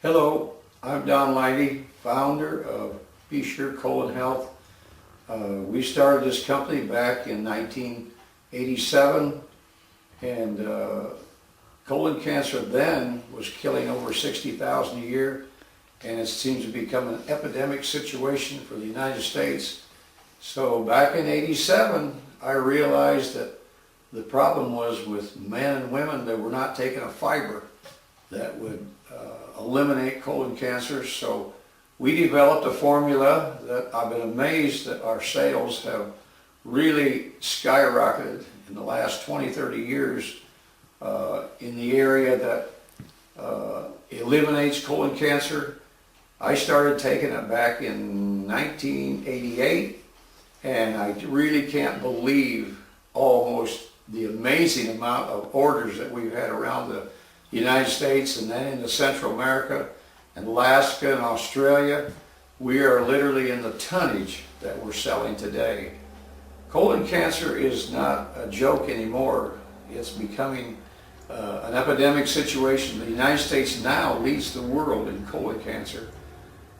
Hello, I'm Don Leidy, founder of Be Sure Colon Health. We started this company back in 1987, and colon cancer then was killing over 60,000 a year, and it seems to become an epidemic situation for the United States. So back in 87, I realized that the problem was with men and women that were not taking a fiber that would eliminate colon cancer. So we developed a formula that I've been amazed that our sales have really skyrocketed in the last 20-30 years in the area that eliminates colon cancer. I started taking it back in 1988, and I really can't believe almost the amazing amount of orders that we've had around the United States and then into Central America and Alaska and Australia. We are literally in the tonnage that we're selling today. Colon cancer is not a joke anymore. It's becoming an epidemic situation. The United States now leads the world in colon cancer.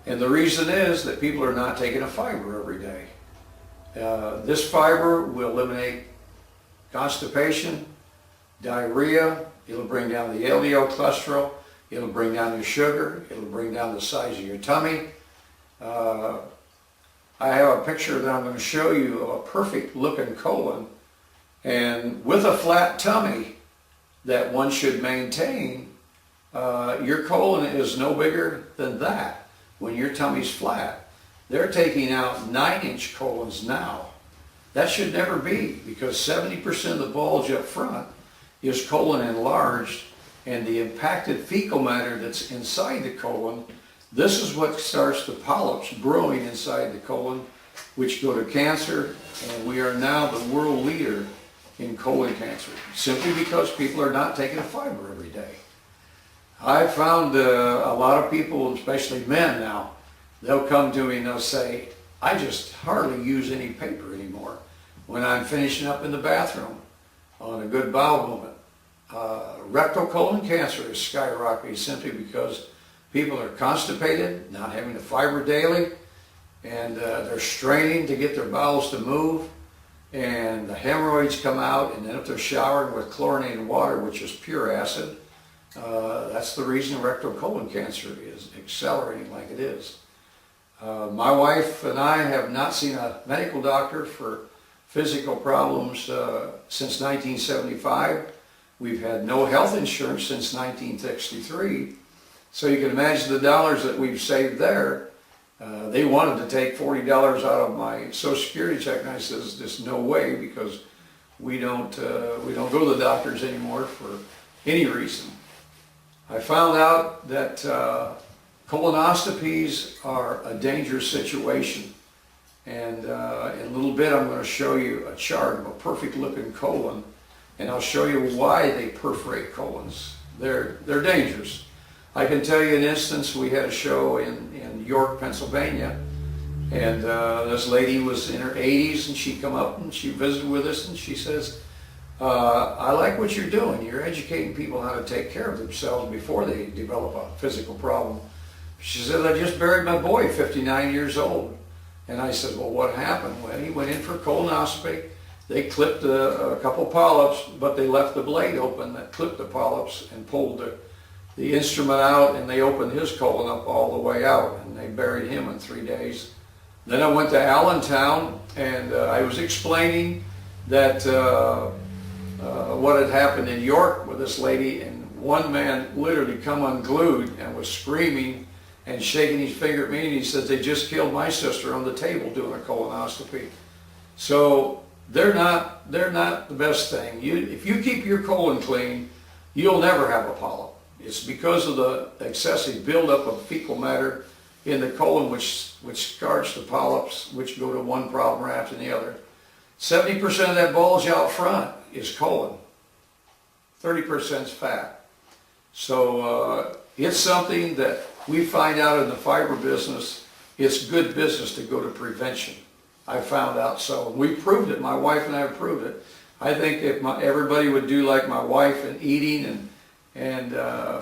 And the reason is that people are not taking a fiber every day. This fiber will eliminate constipation, diarrhea. It'll bring down the LDL cholesterol. It'll bring down your sugar. It'll bring down the size of your tummy. I have a picture that I'm going to show you of a perfect looking colon, and with a flat tummy that one should maintain. Your colon is no bigger than that when your tummy's flat. They're taking out 9-inch colons now. That should never be, because 70% of the bulge up front is colon enlarged, and the impacted fecal matter that's inside the colon, this is what starts the polyps growing inside the colon, which go to cancer, and we are now the world leader in colon cancer, simply because people are not taking a fiber every day. I found a lot of people, especially men now, they'll come to me and they'll say, I just hardly use any paper anymore when I'm finishing up in the bathroom on a good bowel movement. Rectal colon cancer is skyrocketing simply because people are constipated, not having the fiber daily, and they're straining to get their bowels to move, and the hemorrhoids come out, and then if they're showering with chlorinated water, which is pure acid, that's the reason rectal colon cancer is accelerating like it is. My wife and I have not seen a medical doctor for physical problems since 1975. We've had no health insurance since 1963. So you can imagine the dollars that we've saved there. They wanted to take $40 out of my Social Security check, and I says, there's no way, because we don't go to the doctors anymore for any reason. I found out that colonoscopies are a dangerous situation. And in a little bit I'm going to show you a chart of a perfect looking colon, and I'll show you why they perforate colons. They're dangerous. I can tell you an instance. We had a show in York, Pennsylvania, and this lady was in her 80s, and she come up and she visited with us, and she says, I like what you're doing. You're educating people how to take care of themselves before they develop a physical problem. She said, I just buried my boy, 59 years old. And I said, well, what happened? Well, he went in for colonoscopy. They clipped a couple polyps, but they left the blade open that clipped the polyps and pulled the instrument out, and they opened his colon up all the way out, and they buried him in 3 days. Then I went to Allentown, and I was explaining that what had happened in York with this lady, and one man literally come unglued and was screaming and shaking his finger at me, and he says, they just killed my sister on the table doing a colonoscopy. So they're not the best thing. If you keep your colon clean, you'll never have a polyp. It's because of the excessive buildup of fecal matter in the colon, which starts the polyps, which go to one problem after the other. 70% of that bulge out front is colon. 30% is fat. So it's something that we find out in the fiber business. It's good business to go to prevention. I found out so. We proved it. My wife and I have proved it. I think if everybody would do like my wife in eating and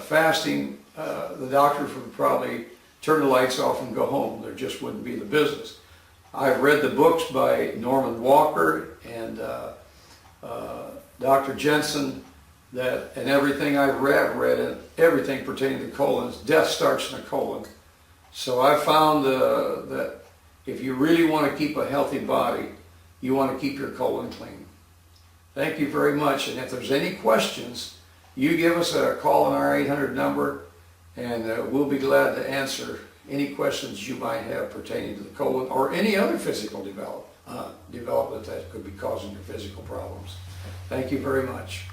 fasting, the doctors would probably turn the lights off and go home. There just wouldn't be the business. I've read the books by Norman Walker and Dr. Jensen, and everything I've read everything pertaining to colons, death starts in the colon. So I found that if you really want to keep a healthy body, you want to keep your colon clean. Thank you very much. And if there's any questions, you give us a call on our 800 number, and we'll be glad to answer any questions you might have pertaining to the colon or any other physical development that could be causing your physical problems. Thank you very much.